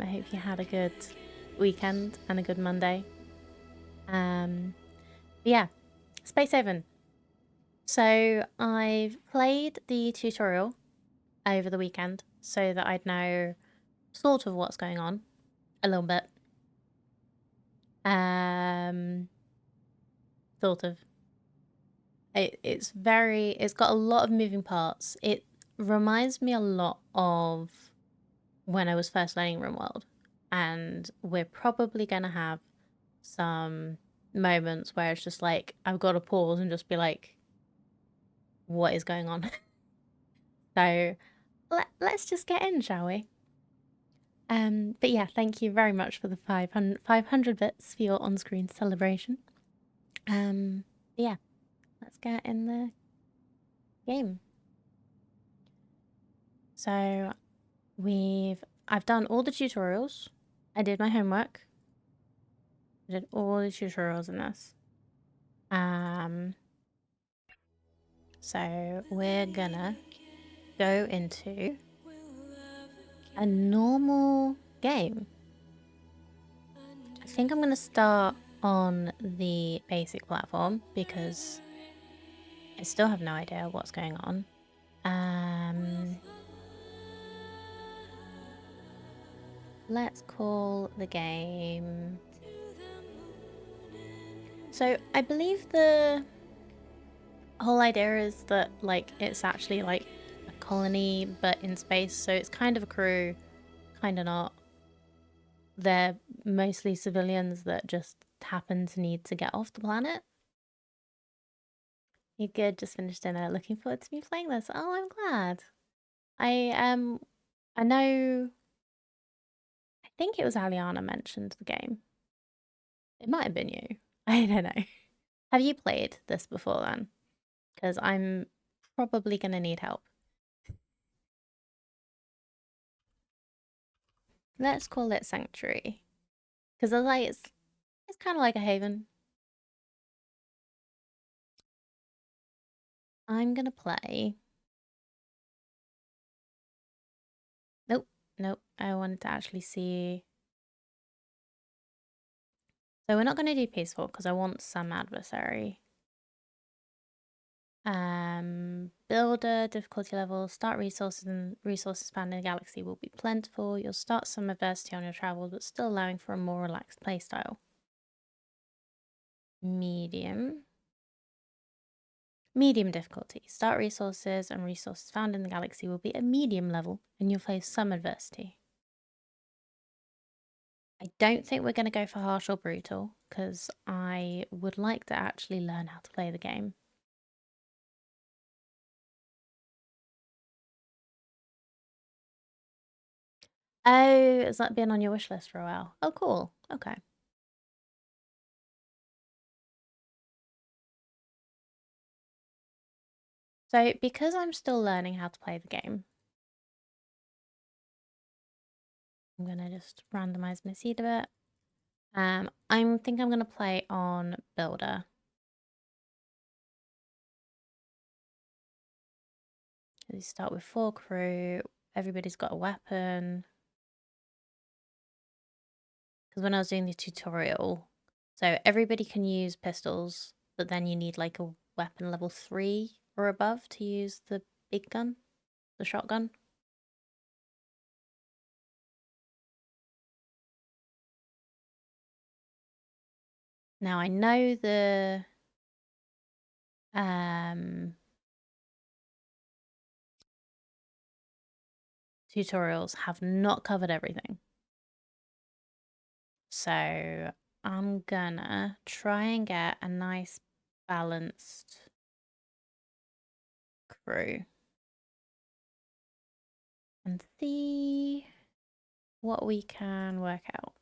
I hope you had a good weekend and a good Monday. Yeah, Space Haven. So I've played the tutorial over the weekend so that I'd know sort of what's going on a little bit. Sort of. It's got a lot of moving parts. It reminds me a lot of when I was first learning RimWorld, and we're probably gonna have some moments where it's just like I've got to pause and just be like, what is going on? So let's just get in, shall we? But yeah, thank you very much for the 500 bits for your on-screen celebration. Yeah, let's get in the game. So I've done all the tutorials. I did my homework. I did all the tutorials in this. So we're gonna go into a normal game. I think I'm gonna start on the basic platform because I still have no idea what's going on. Let's call the game. So I believe the whole idea is that like it's actually like a colony but in space, so it's kind of a crew, kind of not. They're mostly civilians that just happen to need to get off the planet. You good? Just finished dinner. Looking forward to me playing this. Oh, I'm glad. I know. I think it was Aliana mentioned the game. It might have been you. I don't know. Have you played this before then? Because I'm probably gonna need help. Let's call it Sanctuary. Because it's kind of like a haven. I'm gonna play. Nope, nope. I wanted to actually see. So we're not gonna do peaceful because I want some adversary. Builder, difficulty level, start resources, and resources found in the galaxy will be plentiful. You'll start some adversity on your travels, but still allowing for a more relaxed playstyle. Medium. Medium difficulty. Start resources and resources found in the galaxy will be a medium level, and you'll face some adversity. I don't think we're going to go for harsh or brutal, because I would like to actually learn how to play the game. Oh, it's like been on your wish list for a while. Oh, cool. Okay. So, because I'm still learning how to play the game, I'm going to just randomize my seed a bit. I think I'm going to play on Builder. You start with 4 crew. Everybody's got a weapon. Because when I was doing the tutorial, so everybody can use pistols, but then you need like a weapon level 3 or above to use the big gun, the shotgun. Now I know the tutorials have not covered everything. So I'm gonna try and get a nice balanced crew and see what we can work out.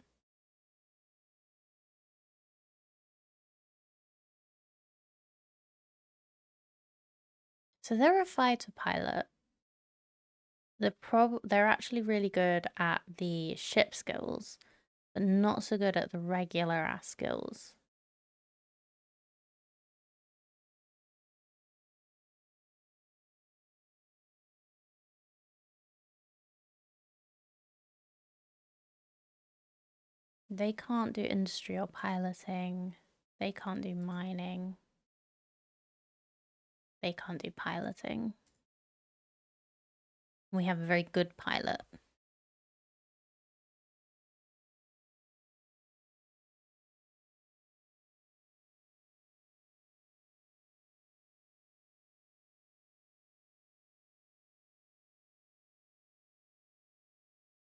So they're a fighter pilot. They're actually really good at the ship skills, but not so good at the regular ass skills. They can't do industrial piloting. They can't do mining. They can't do piloting. We have a very good pilot.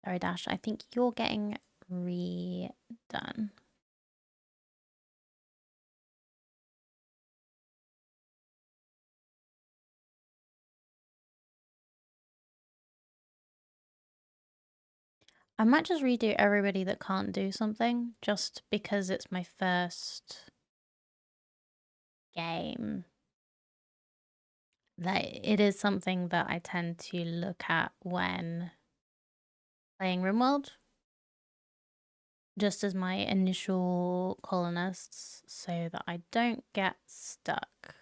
Sorry, Dash. I think you're getting redone. I might just redo everybody that can't do something just because it's my first game. That it is something that I tend to look at when playing RimWorld, just as my initial colonists, so that I don't get stuck.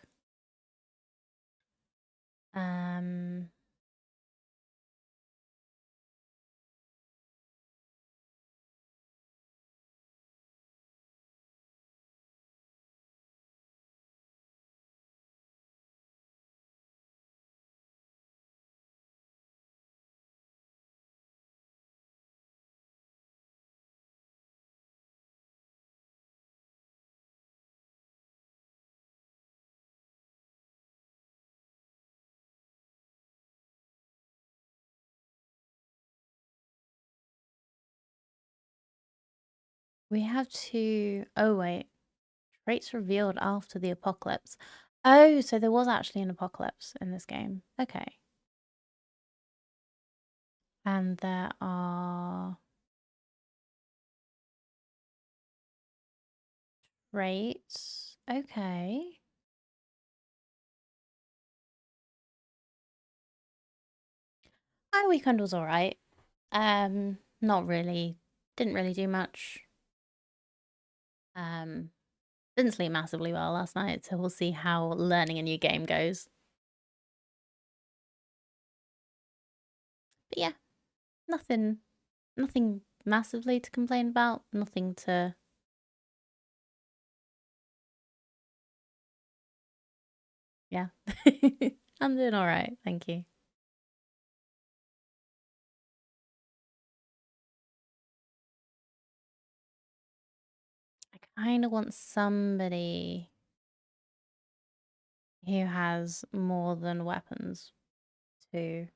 We have to. Oh, wait. Traits revealed after the apocalypse. Oh, so there was actually an apocalypse in this game. Okay. And there are traits. Okay. My weekend was alright. Not really. Didn't really do much. Um, didn't sleep massively well last night, so we'll see how learning a new game goes. But yeah, nothing massively to complain about. Nothing to. Yeah. I'm doing alright, thank you. I kind of want somebody who has more than weapons to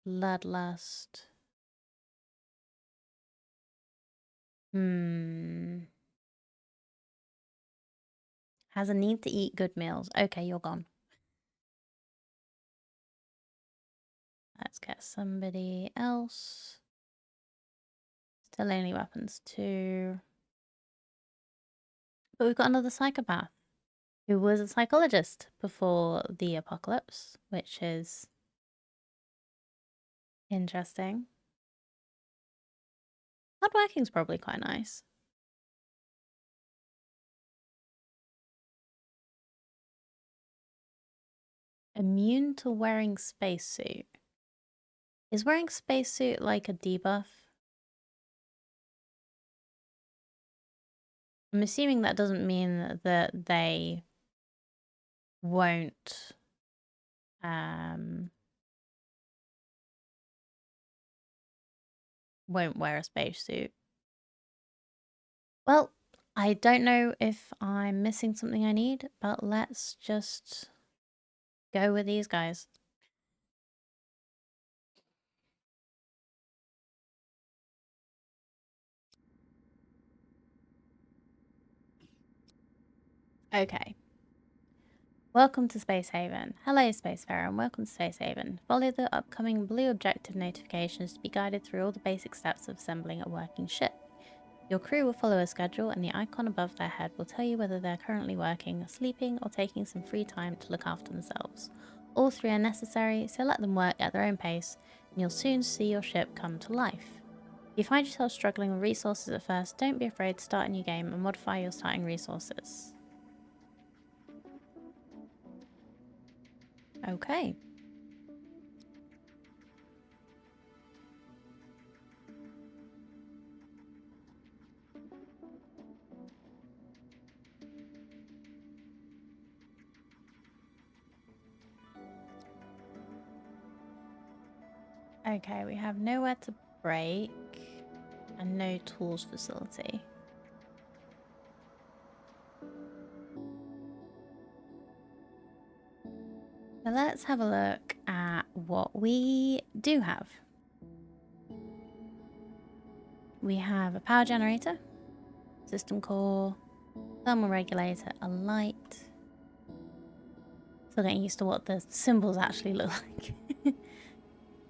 bloodlust. Has a need to eat good meals. Okay, you're gone. Let's get somebody else. Still only weapons too. But we've got another psychopath who was a psychologist before the apocalypse, which is interesting. Hardworking's probably quite nice. Immune to wearing spacesuit. Is wearing spacesuit like a debuff? I'm assuming that doesn't mean that they won't won't wear a spacesuit. Well, I don't know if I'm missing something I need, but let's just go with these guys. Okay. Welcome to Space Haven. Hello, Spacefarer, and welcome to Space Haven. Follow the upcoming blue objective notifications to be guided through all the basic steps of assembling a working ship. Your crew will follow a schedule, and the icon above their head will tell you whether they're currently working, sleeping, or taking some free time to look after themselves. All three are necessary, so let them work at their own pace, and you'll soon see your ship come to life. If you find yourself struggling with resources at first, don't be afraid to start a new game and modify your starting resources. Okay. Okay, we have nowhere to break and no tools facility. So let's have a look at what we do have. We have a power generator, system core, thermal regulator, a light. Still getting used to what the symbols actually look like.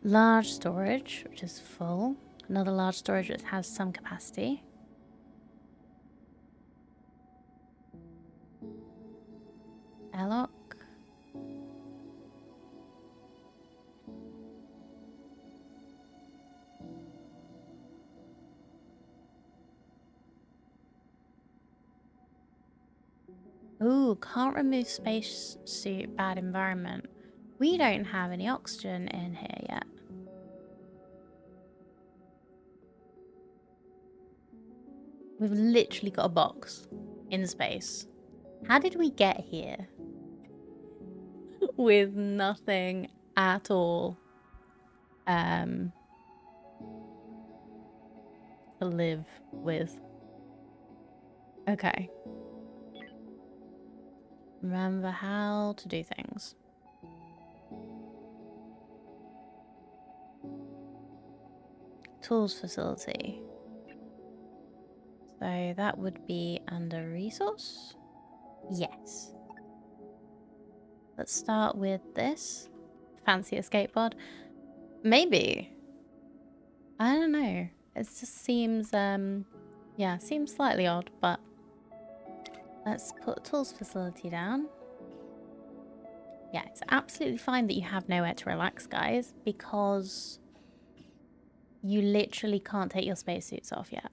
Large storage, which is full. Another large storage which has some capacity. Airlock. Ooh, can't remove spacesuit, bad environment. We don't have any oxygen in here yet. We've literally got a box in space. How did we get here with nothing at all to live with? Okay. Remember how to do things. Tools facility. So that would be under resource. Yes. Let's start with this. Fancy a skateboard. Maybe. I don't know. It just seems, yeah, seems slightly odd, but let's put tools facility down. Yeah, it's absolutely fine that you have nowhere to relax, guys, because you literally can't take your spacesuits off yet.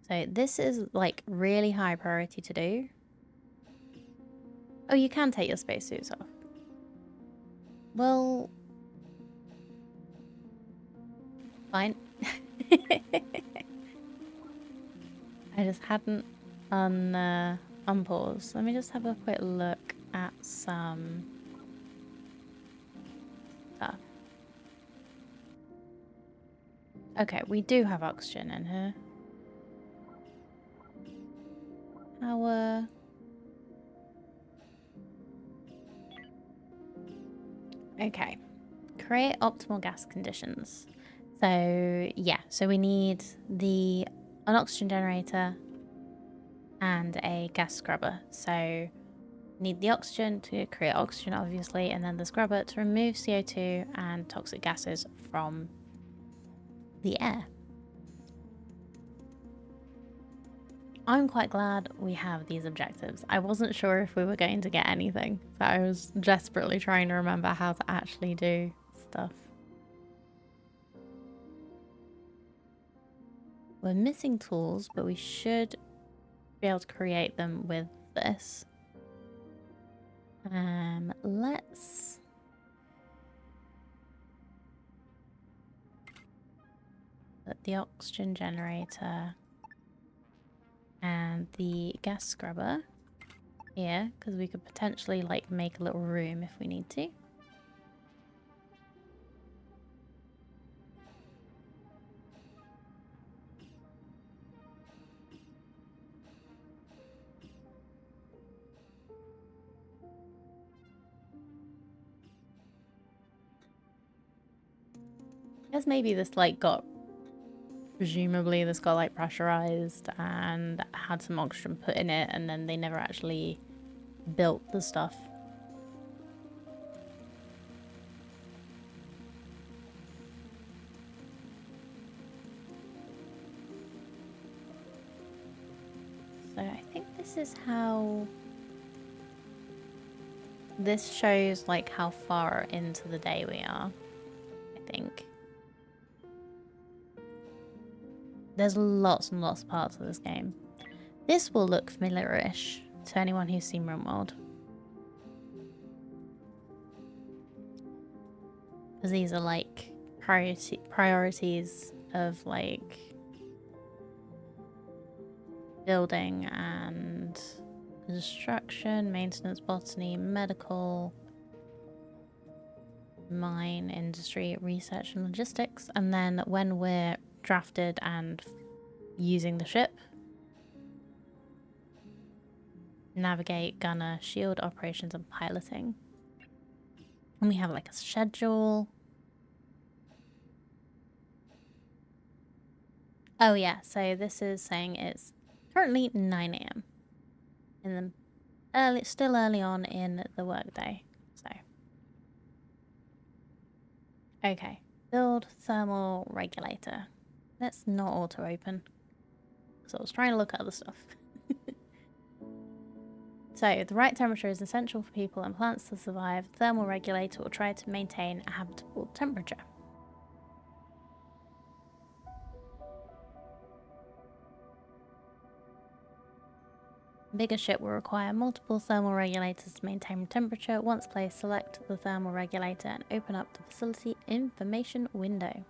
So this is like really high priority to do. Oh, you can take your spacesuits off. Well, fine. I just hadn't unpaused. Let me just have a quick look at some stuff. Okay, we do have oxygen in here. Power. Okay. Create optimal gas conditions. So yeah, so we need an oxygen generator and a gas scrubber. So need the oxygen to create oxygen, obviously, and then the scrubber to remove CO2 and toxic gases from the air. I'm quite glad we have these objectives. I wasn't sure if we were going to get anything, so I was desperately trying to remember how to actually do stuff. We're missing tools, but we should be able to create them with this. Let's put the oxygen generator and the gas scrubber here, because we could potentially like make a little room if we need to. I guess maybe this like presumably this got like pressurized and had some oxygen put in it, and then they never actually built the stuff. So I think this is how this shows like how far into the day we are, I think. There's lots and lots of parts of this game. This will look familiar-ish to anyone who's seen RimWorld, because these are like priorities of like building and construction, maintenance, botany, medical, mine, industry, research and logistics. And then when we're drafted and using the ship, navigate, gunner, shield operations and piloting. And we have like a schedule. Oh yeah, so this is saying it's currently 9 a.m. in the still early on in the workday. So okay, build thermal regulator. Let's not auto open. So I was trying to look at other stuff. So the right temperature is essential for people and plants to survive. Thermal regulator will try to maintain a habitable temperature. Bigger ship will require multiple thermal regulators to maintain temperature. Once placed, select the thermal regulator and open up the facility information window.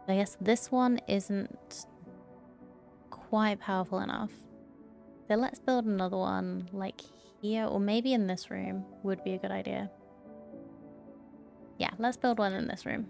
I guess this one isn't quite powerful enough. So let's build another one like here, or maybe in this room would be a good idea. Yeah, let's build one in this room.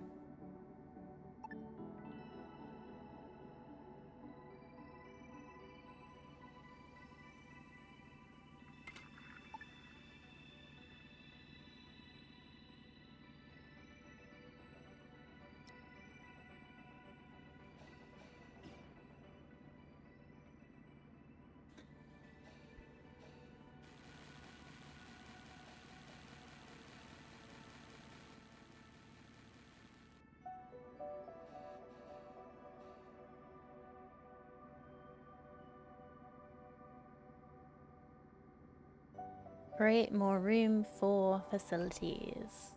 Create more room for facilities.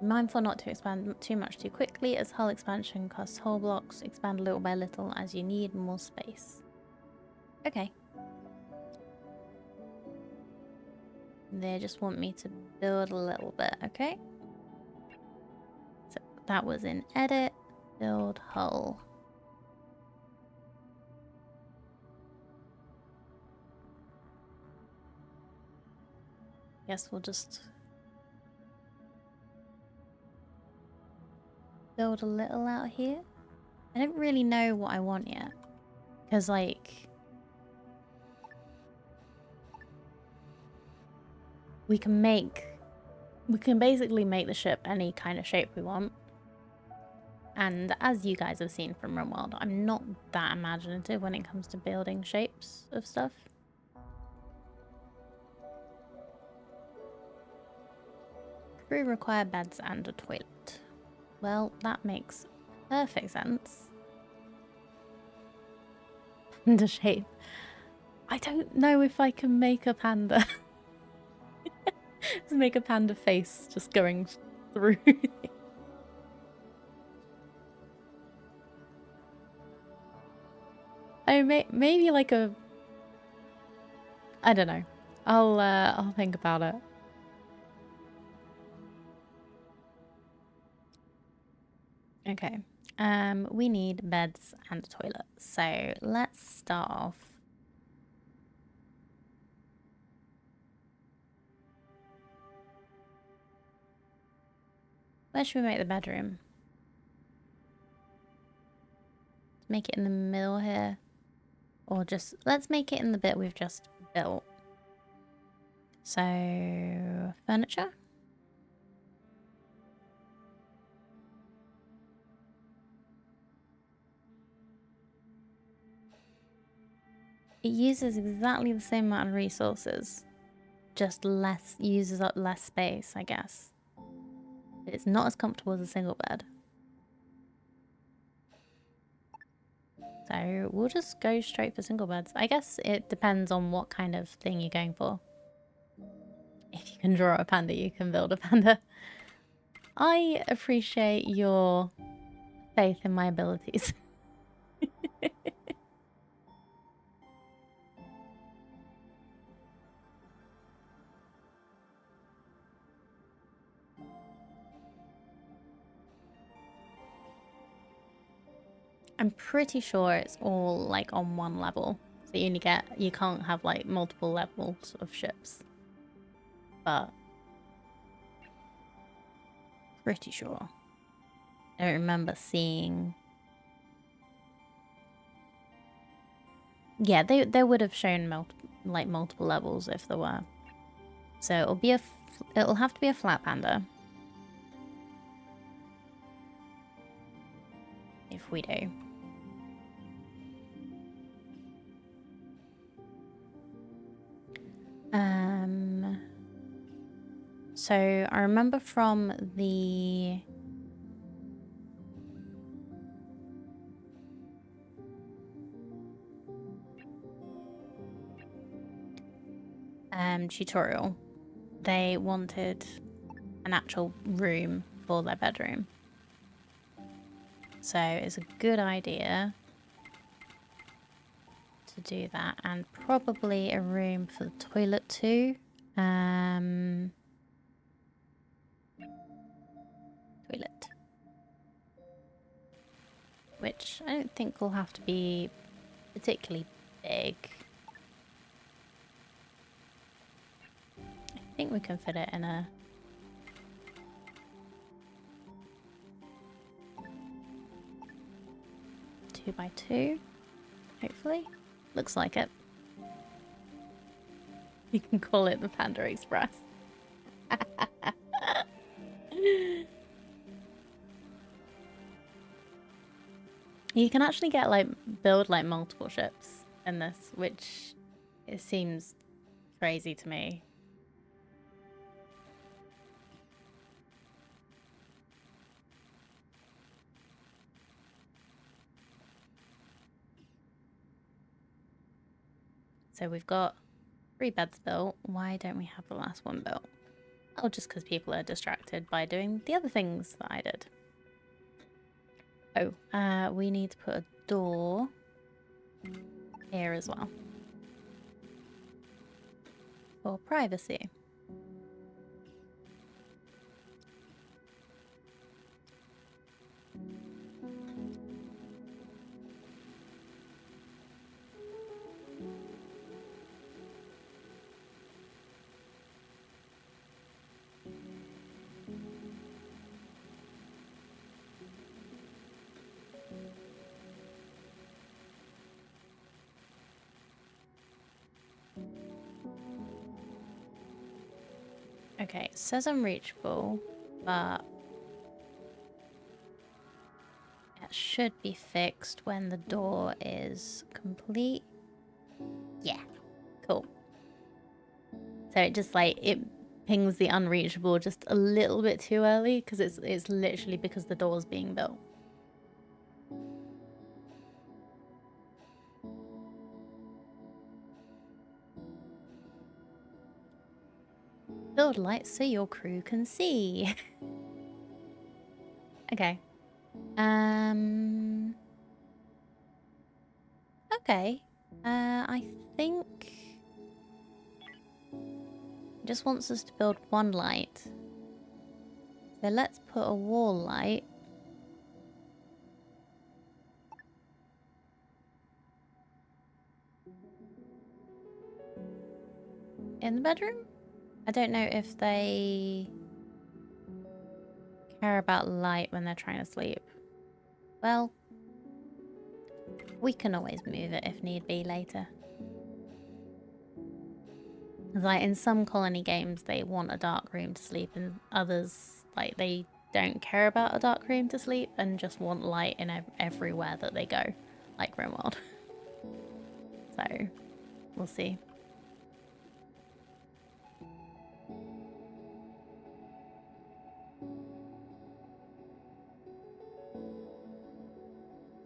Mindful not to expand too much too quickly, as hull expansion costs hull blocks. Expand little by little as you need more space. Okay. They just want me to build a little bit, okay? So that was in edit, build hull. Guess we'll just build a little out here. I don't really know what I want yet. Because, like, we can basically make the ship any kind of shape we want. And as you guys have seen from RimWorld, I'm not that imaginative when it comes to building shapes of stuff. Crew require beds and a toilet. Well, that makes perfect sense. Panda shape. I don't know if I can make a panda. Just make a panda face just going through. Maybe like a... I don't know. I'll think about it. Okay. We need beds and a toilet. So let's start off. Where should we make the bedroom? Let's make it in the middle here. Or just, let's make it in the bit we've just built. So, furniture? It uses exactly the same amount of resources. Just uses up less space, I guess. But it's not as comfortable as a single bed. So we'll just go straight for single beds. I guess it depends on what kind of thing you're going for. If you can draw a panda, you can build a panda. I appreciate your faith in my abilities. I'm pretty sure it's all like on one level. So you can't have like multiple levels of ships. But pretty sure. I don't remember seeing. Yeah, they would have shown multiple levels if there were. So it'll have to be a flat panda. If we do. So I remember from the tutorial, they wanted an actual room for their bedroom. So it's a good idea to do that, and probably a room for the toilet too. Toilet. Which I don't think will have to be particularly big. I think we can fit it in a 2x2, hopefully. Looks like it. You can call it the Panda Express. You can actually get build multiple ships in this, which it seems crazy to me. So we've got 3 beds built. Why don't we have the last one built? Oh, just because people are distracted by doing the other things that I did. Oh, we need to put a door here as well. For privacy. Okay, it says unreachable, but it should be fixed when the door is complete. Yeah, cool. So it just it pings the unreachable just a little bit too early because it's literally because the door's being built. Build lights so your crew can see. Okay. Okay. I think it just wants us to build one light. So let's put a wall light. In the bedroom? I don't know if they care about light when they're trying to sleep. Well, we can always move it if need be later. Like in some colony games, they want a dark room to sleep, and others, they don't care about a dark room to sleep and just want light in everywhere that they go, like RimWorld. So, we'll see.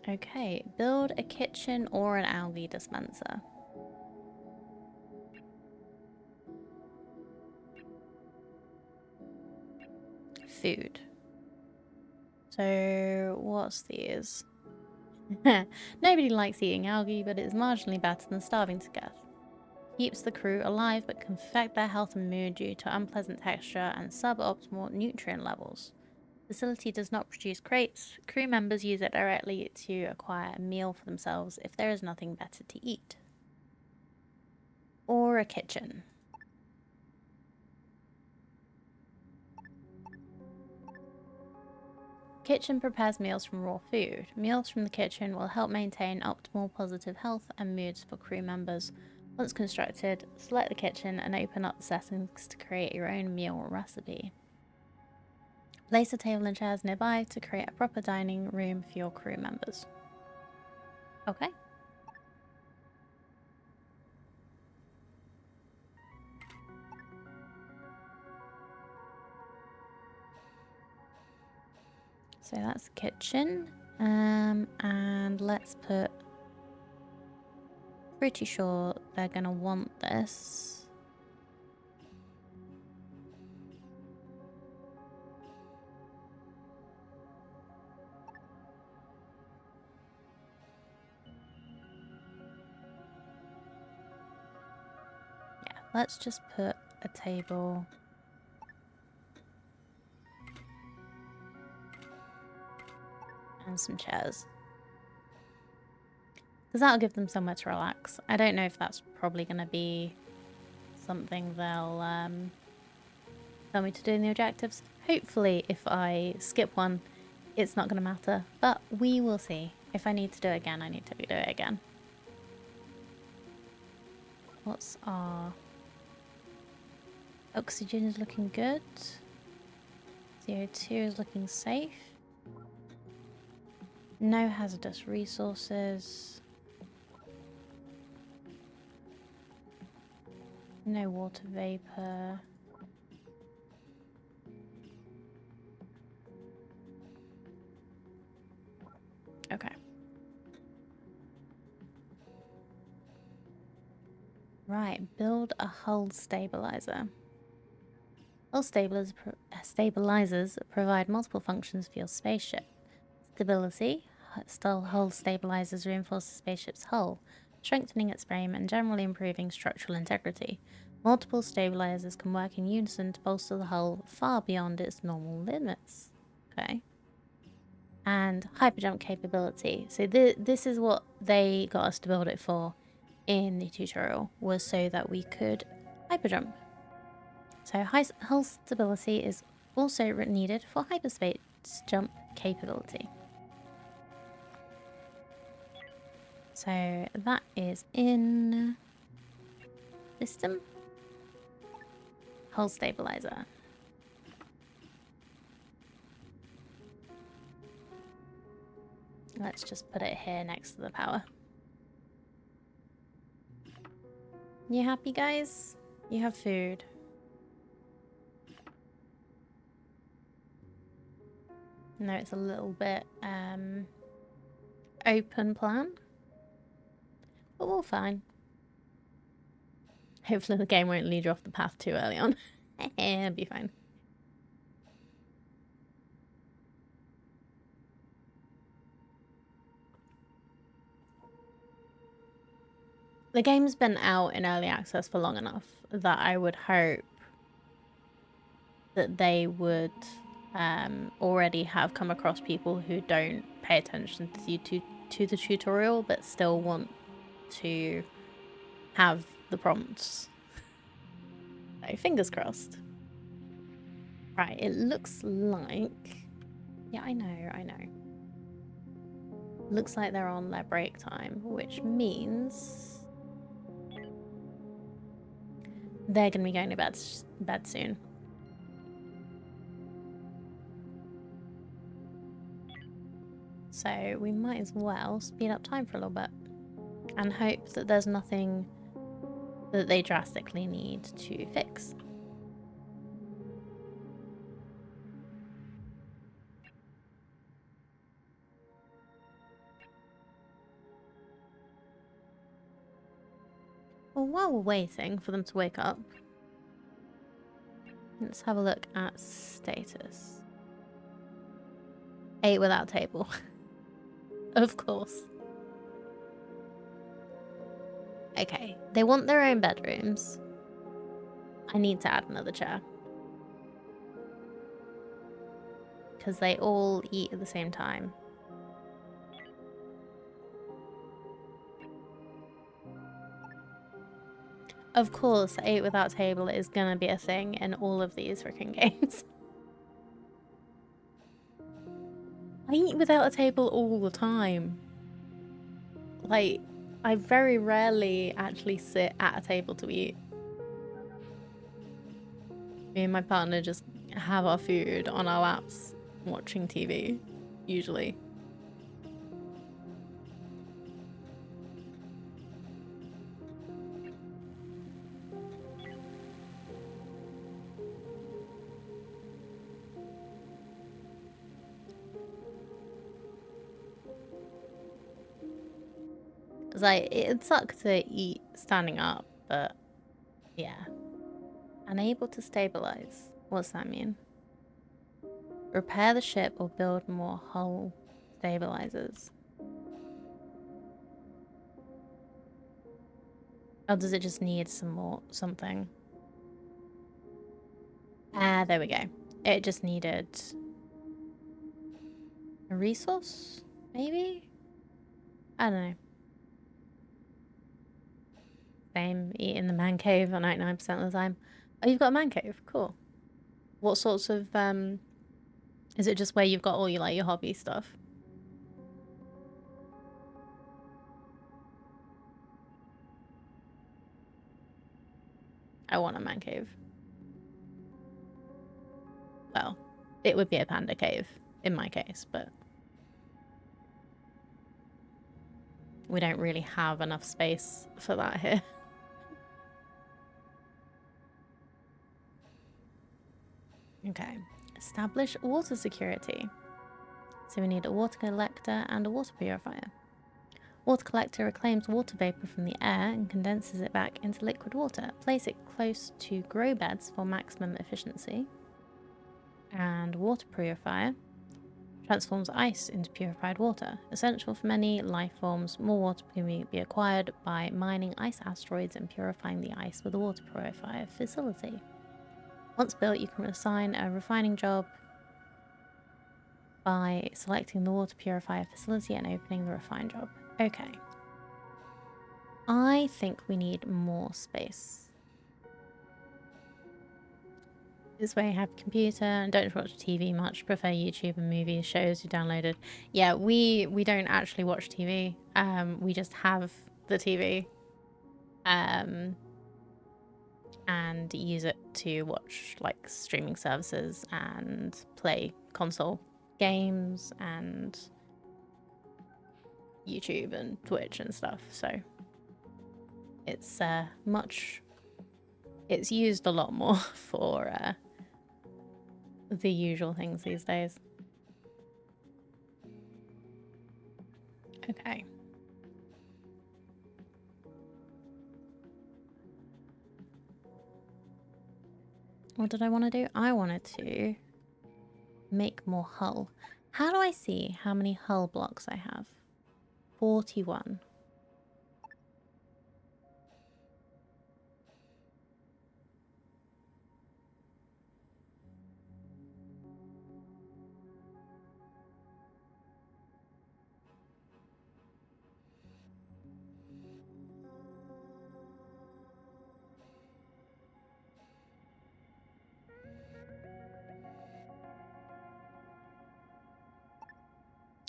Okay, build a kitchen or an algae dispenser. Food. So, what's these? Nobody likes eating algae, but it's marginally better than starving to death. Keeps the crew alive, but can affect their health and mood due to unpleasant texture and suboptimal nutrient levels. Facility does not produce crates. Crew members use it directly to acquire a meal for themselves if there is nothing better to eat. Or a kitchen. Kitchen prepares meals from raw food. Meals from the kitchen will help maintain optimal positive health and moods for crew members. Once constructed, select the kitchen and open up the settings to create your own meal recipe. Place a table and chairs nearby to create a proper dining room for your crew members. Okay. So that's the kitchen. And let's put... Pretty sure they're going to want this. Yeah, let's just put a table... and some chairs. Because that'll give them somewhere to relax. I don't know if that's probably going to be something they'll tell me to do in the objectives. Hopefully, if I skip one, it's not going to matter. But we will see. If I need to do it again, I need to do it again. What's our... Oxygen is looking good. CO2 is looking safe. No hazardous resources. No water vapor. Okay. Right, build a hull stabilizer. Hull stabilizers provide multiple functions for your spaceship. Stability. Hull stabilizers reinforce the spaceship's hull, strengthening its frame and generally improving structural integrity. Multiple stabilizers can work in unison to bolster the hull far beyond its normal limits. Okay. And hyperjump capability. So this is what they got us to build it for in the tutorial, was so that we could hyperjump. So hull stability is also needed for hyperspace jump capability. So that is in system. Hull stabilizer. Let's just put it here next to the power. You happy, guys? You have food. No, it's a little bit open plan, but we'll fine. Hopefully the game won't lead you off the path too early on. It'll be fine. The game's been out in early access for long enough that I would hope that they would already have come across people who don't pay attention to the tutorial but still want to have the prompts. So fingers crossed. Right, it looks like... Yeah, I know. Looks like they're on their break time, which means they're going to be going to bed soon. So we might as well speed up time for a little bit and hope that there's nothing that they drastically need to fix. Well, while we're waiting for them to wake up, let's have a look at status. 8 without table. Of course. Okay, they want their own bedrooms. I need to add another chair. because they all eat at the same time. Of course, 8 without table is gonna be a thing in all of these freaking games. I eat without a table all the time. Like, I very rarely actually sit at a table to eat. Me and my partner just have our food on our laps watching TV, usually. It's like, it'd suck to eat standing up, but yeah. Unable to stabilize. What's that mean? Repair the ship or build more hull stabilizers. Or does it just need something? Ah, there we go. It just needed a resource, maybe? I don't know. Same, eat in the man cave 99% of the time. Oh, you've got a man cave? Cool. What sorts of, is it just where you've got all your, like, your hobby stuff? I want a man cave. Well, it would be a panda cave in my case, but we don't really have enough space for that here. Okay. Establish water security. So we need a water collector and a water purifier. Water collector reclaims water vapor from the air and condenses it back into liquid water. Place it close to grow beds for maximum efficiency. And water purifier transforms ice into purified water. Essential for many life forms, more water can be acquired by mining ice asteroids and purifying the ice with a water purifier facility. Once built, you can assign a refining job by selecting the water purifier facility and opening the refine job. Okay. I think we need more space. This way I have a computer and don't watch TV much, prefer YouTube and movies, shows you downloaded. Yeah, we don't actually watch TV. We just have the TV. And use it to watch like streaming services and play console games and YouTube and Twitch and stuff. So it's it's used a lot more for the usual things these days. Okay. What did I want to do? I wanted to make more hull. How do I see how many hull blocks I have? 41.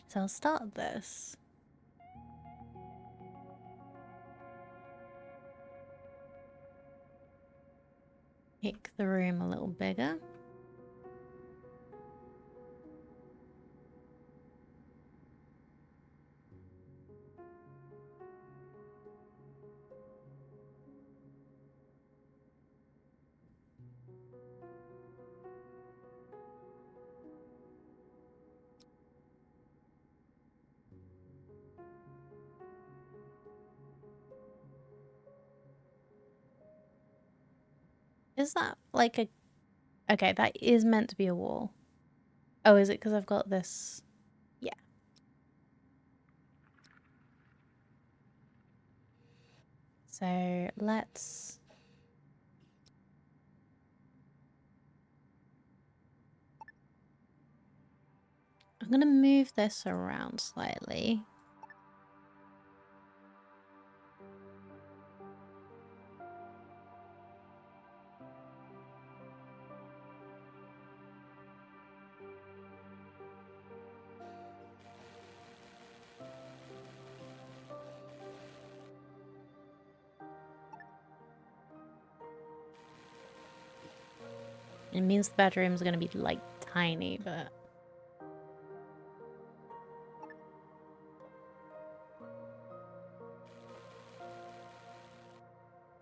So I'll start this. Make the room a little bigger. Is that like a... Okay, that is meant to be a wall. Oh, is it because I've got this? Yeah. So let's... going to move this around slightly. It means the bedroom's going to be like tiny, but...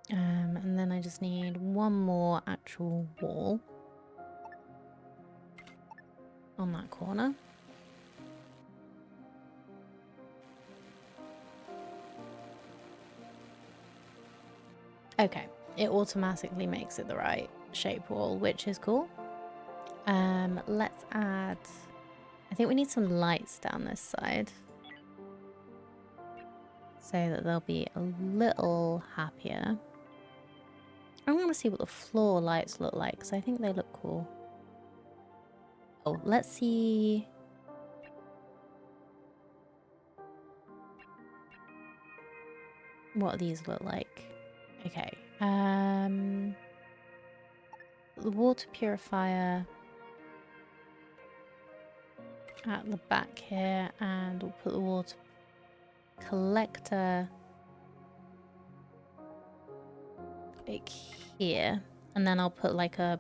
and then I just need one more actual wall on that corner. Okay, it automatically makes it the right shape wall, which is cool. Let's add... I think we need some lights down this side so that they'll be a little happier. I want to see what the floor lights look like because I think they look cool. Oh, let's see... what these look like. Okay. The water purifier at the back here, and we'll put the water collector like here, and then I'll put like a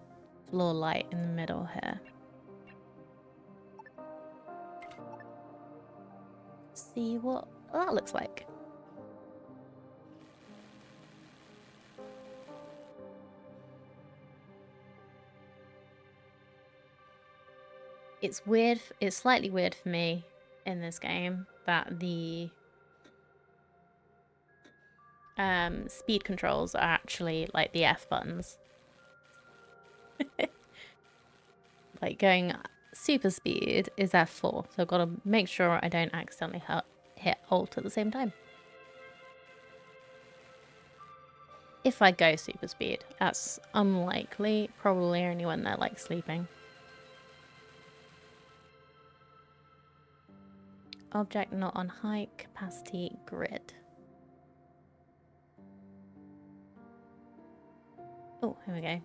floor light in the middle here. See what that looks like. It's weird, it's slightly weird for me in this game that the speed controls are actually like the F buttons. Like going super speed is F4, so I've got to make sure I don't accidentally hit Alt at the same time. If I go super speed, that's unlikely, probably only when they're like sleeping. Object not on high capacity grid. Oh, here we go.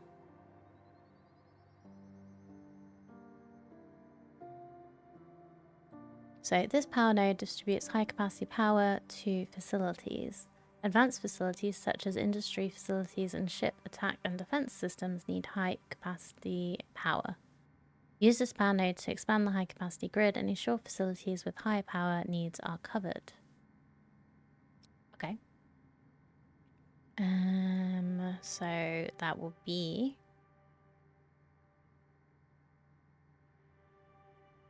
So this power node distributes high capacity power to facilities. Advanced facilities such as industry facilities and ship attack and defense systems need high capacity power. Use this power node to expand the high capacity grid and ensure facilities with higher power needs are covered. Okay. So that will be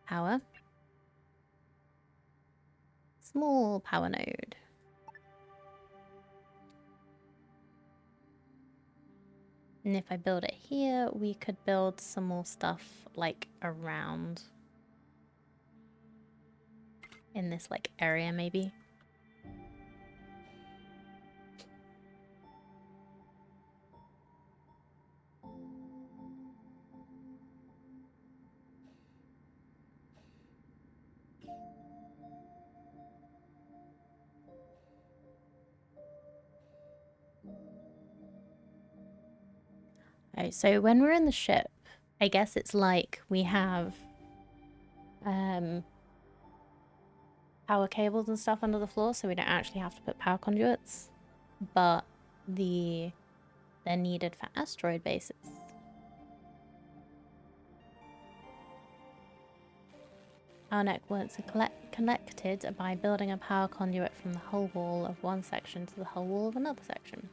power. Small power node. And if I build it here, we could build some more stuff like around in this like area maybe. Right, so when we're in the ship, I guess it's like we have power cables and stuff under the floor, so we don't actually have to put power conduits, but they're needed for asteroid bases. Our networks are connected by building a power conduit from the hull wall of one section to the hull wall of another section.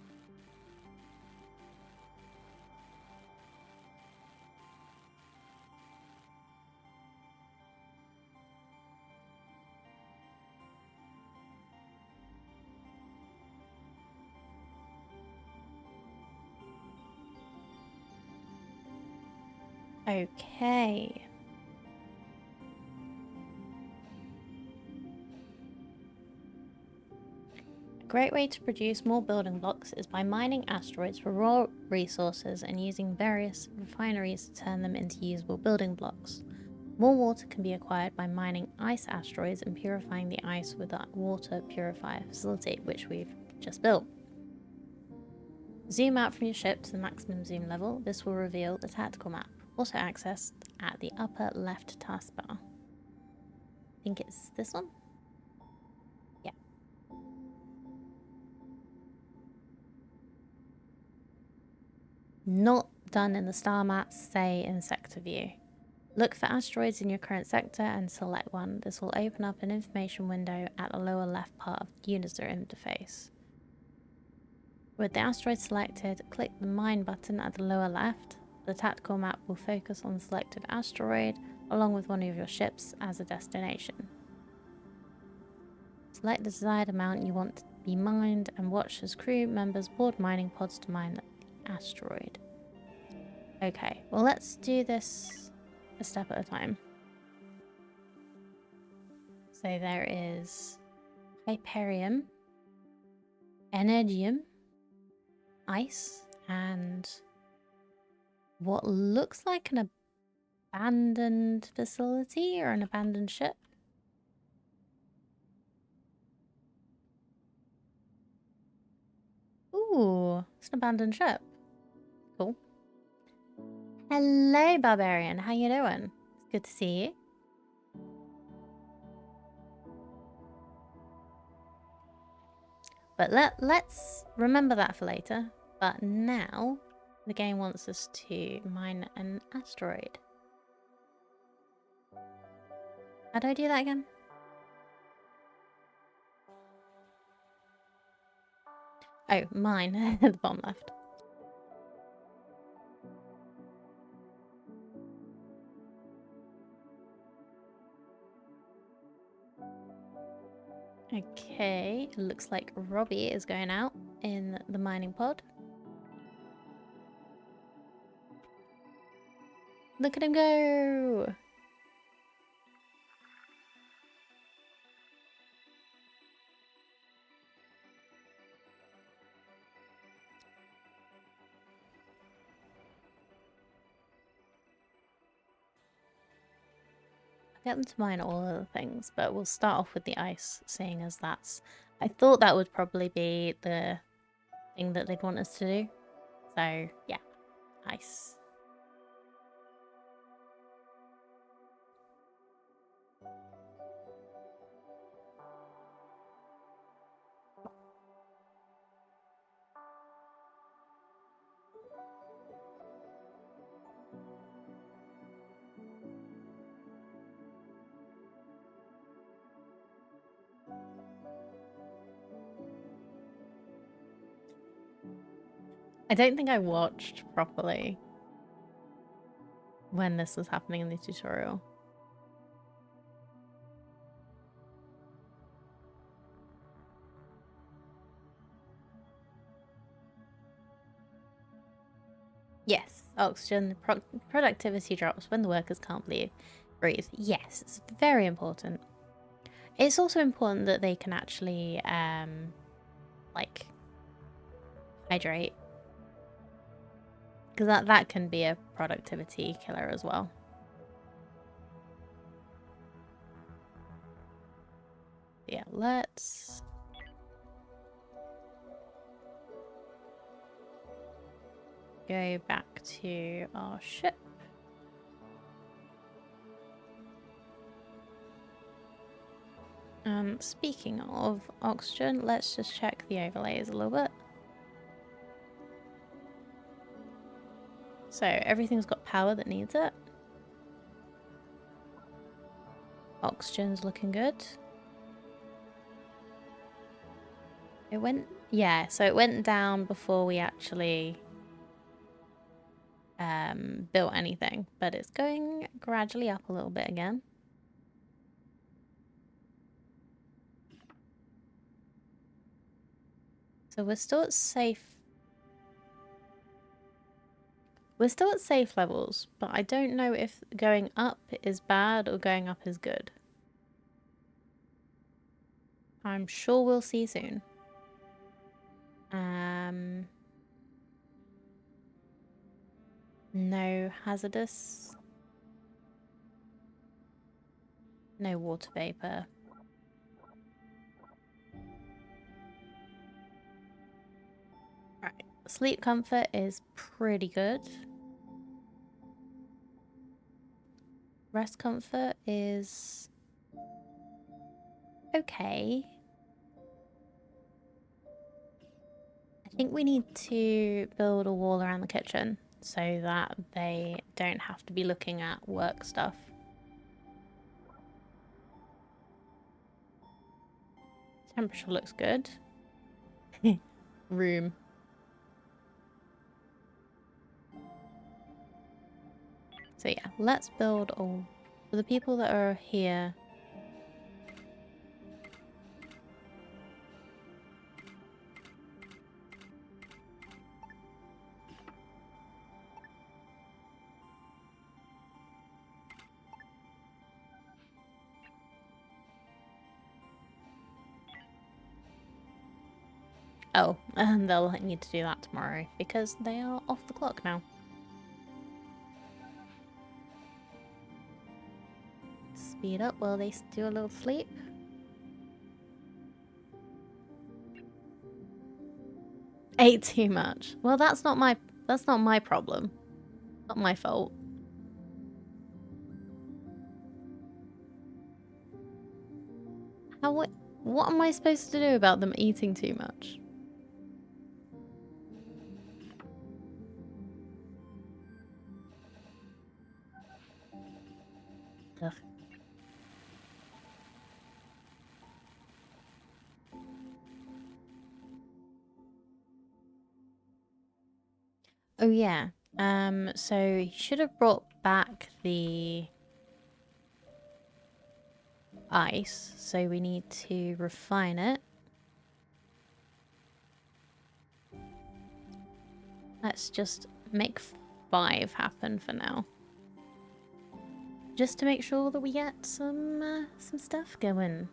Okay. A great way to produce more building blocks is by mining asteroids for raw resources and using various refineries to turn them into usable building blocks. More water can be acquired by mining ice asteroids and purifying the ice with a water purifier facility, which we've just built. Zoom out from your ship to the maximum zoom level. This will reveal the tactical map, also accessed at the upper left taskbar. I think it's this one? Yeah. Not done in the star map, say in sector view. Look for asteroids in your current sector and select one. This will open up an information window at the lower left part of the user interface. With the asteroid selected, click the mine button at the lower left. The tactical map will focus on the selected asteroid along with one of your ships as a destination. Select the desired amount you want to be mined and watch as crew members board mining pods to mine the asteroid. Okay, well let's do this a step at a time. So there is Hyperium, Energium, Ice, and what looks like an abandoned facility or an abandoned ship. Ooh, it's an abandoned ship. Cool. Hello, Barbarian. How you doing? It's good to see you. But let's remember that for later. But now, the game wants us to mine an asteroid. How do I do that again? Oh, mine at the bottom left. Okay, it looks like Robbie is going out in the mining pod. Look at him go! Get them to mine all of the things, but we'll start off with the ice, seeing as that's... I thought that would probably be the thing that they'd want us to do. So, yeah, ice. I don't think I watched properly when this was happening in the tutorial. Yes, oxygen productivity drops when the workers can't breathe. Yes, it's very important. It's also important that they can actually, like, hydrate. Because that can be a productivity killer as well. Yeah, let's... go back to our ship. Speaking of oxygen, let's just check the overlays a little bit. So everything's got power that needs it. Oxygen's looking good. It went... yeah, so it went down before we actually built anything, but it's going gradually up a little bit again. So we're still at safe... we're still at safe levels, but I don't know if going up is bad or going up is good. I'm sure we'll see soon. No hazardous. No water vapor. Right. Sleep comfort is pretty good. Rest comfort is okay. I think we need to build a wall around the kitchen so that they don't have to be looking at work stuff. Temperature looks good. Room. So yeah, let's build all for the people that are here. Oh, and they'll need to do that tomorrow because they are off the clock now. Speed up while they do a little sleep. Ate too much. Well, that's not my problem. Not my fault. What am I supposed to do about them eating too much? Ugh. Oh yeah. So he should have brought back the ice, so we need to refine it. Let's just make 5 happen for now. Just to make sure that we get some stuff going.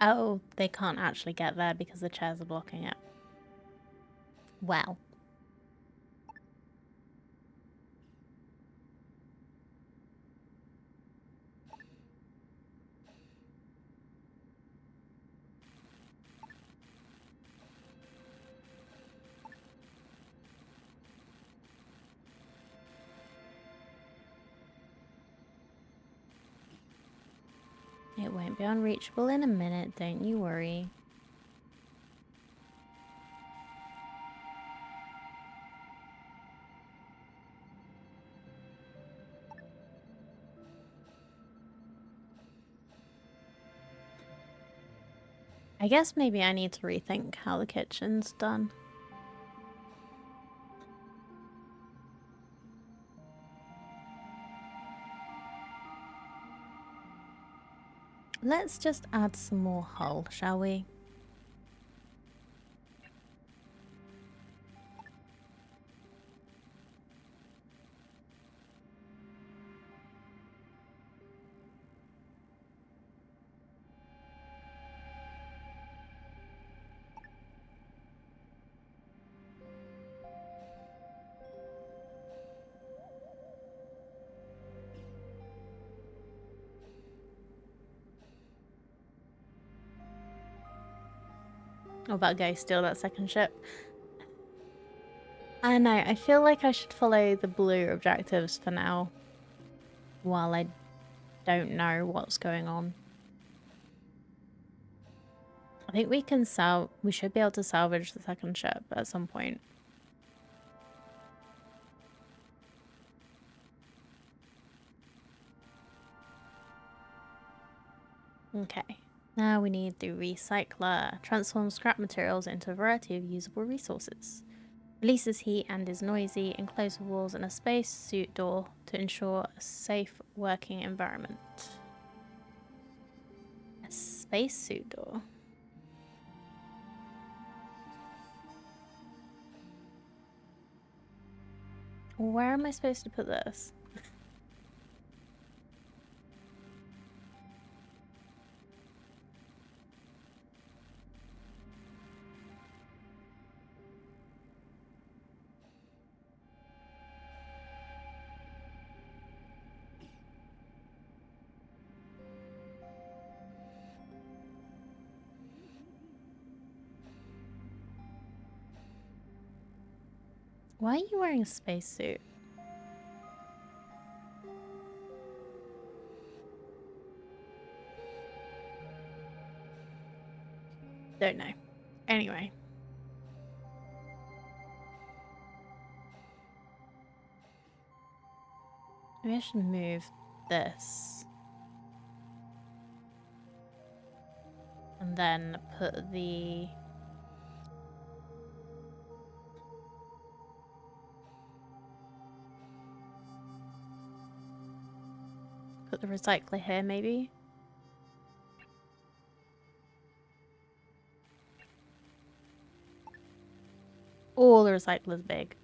Oh, they can't actually get there because the chairs are blocking it. Well. It won't be unreachable in a minute, don't you worry. I guess maybe I need to rethink how the kitchen's done. Let's just add some more hull, shall we? Oh, that guy steal that second ship. I don't know, I feel like I should follow the blue objectives for now. While I don't know what's going on. I think we should be able to salvage the second ship at some point. Okay. Now we need the recycler. Transforms scrap materials into a variety of usable resources. Releases heat and is noisy. Enclosed with walls and a space suit door to ensure a safe working environment. A space suit door? Where am I supposed to put this? Why are you wearing a spacesuit? Don't know. Anyway. Maybe I should move this. And then put the... Put the recycler here, maybe? Oh, the recycler's big.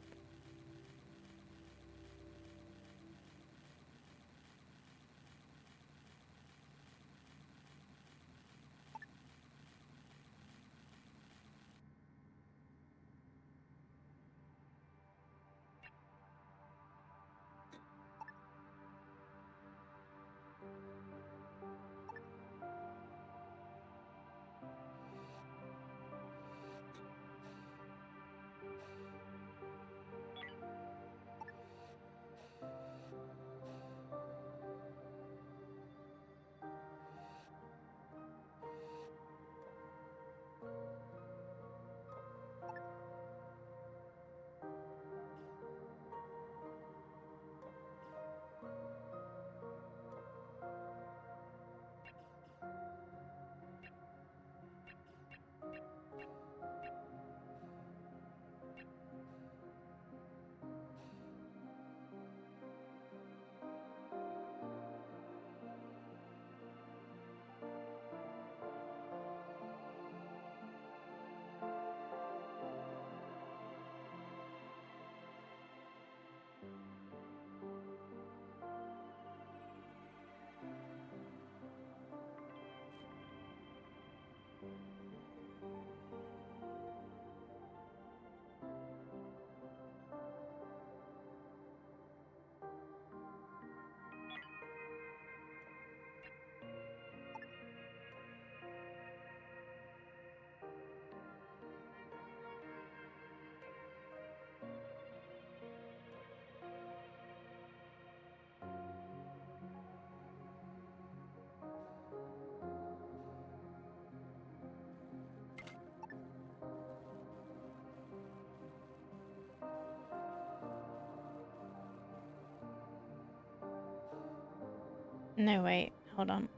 No, wait. Hold on.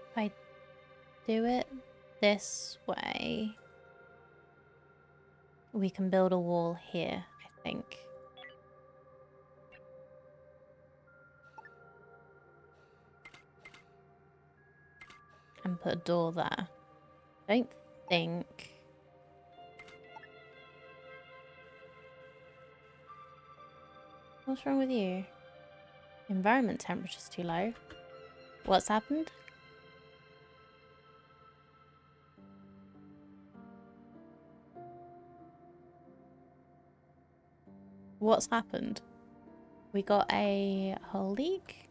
If I do it this way, we can build a wall here, I think. And put a door there. I don't think... What's wrong with you? Environment temperature's too low. What's happened? What's happened? We got a hull leak?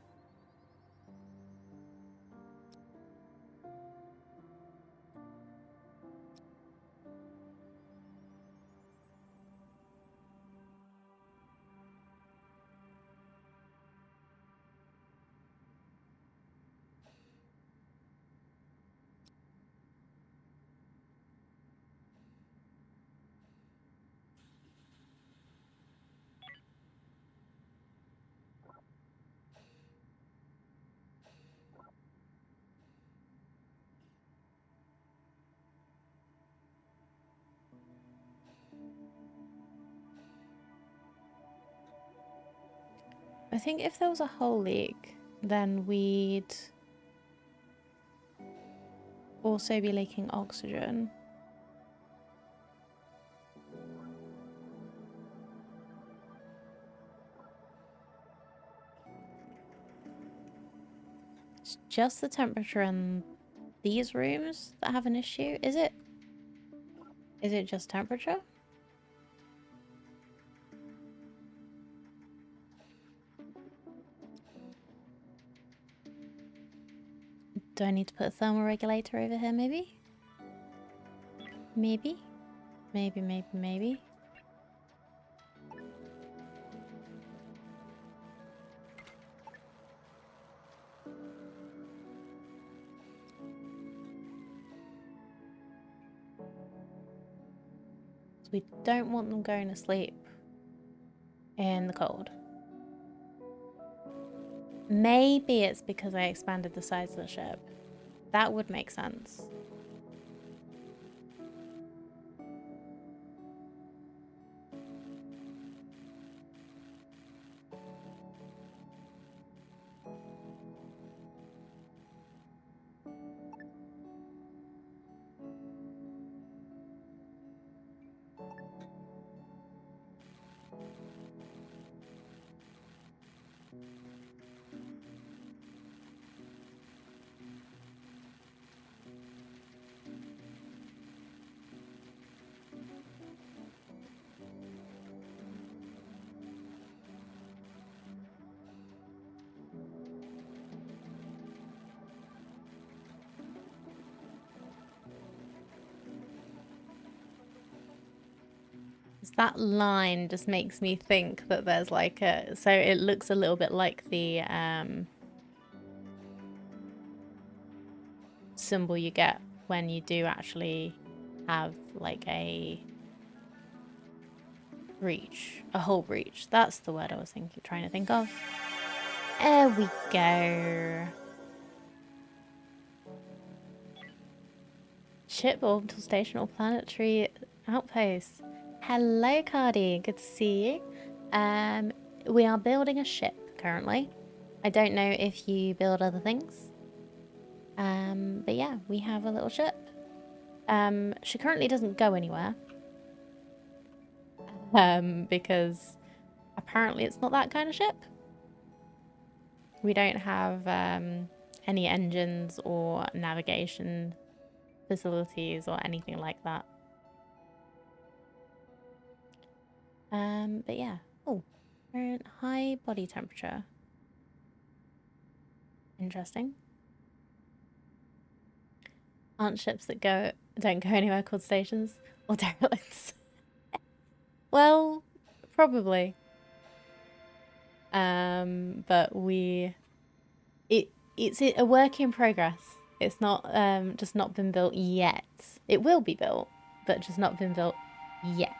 I think if there was a hull leak, then we'd also be leaking oxygen. It's just the temperature in these rooms that have an issue. Is it? Is it just temperature? Do I need to put a thermal regulator over here, maybe? Maybe? Maybe. So we don't want them going to sleep in the cold. Maybe it's because I expanded the size of the ship. That would make sense. That line just makes me think that there's like a... So it looks a little bit like the symbol you get when you do actually have like a breach. A hull breach. That's the word I was trying to think of. There we go. Ship, orbital station, or planetary outpost. Hello, Cardi. Good to see you. We are building a ship currently. I don't know if you build other things. But yeah, we have a little ship. She currently doesn't go anywhere. Because apparently it's not that kind of ship. We don't have any engines or navigation facilities or anything like that. But yeah. Oh, we're at high body temperature. Interesting. Aren't ships that don't go anywhere called stations or derelicts? Well, probably. But it's a work in progress. It's not just not been built yet. It will be built, but just not been built yet.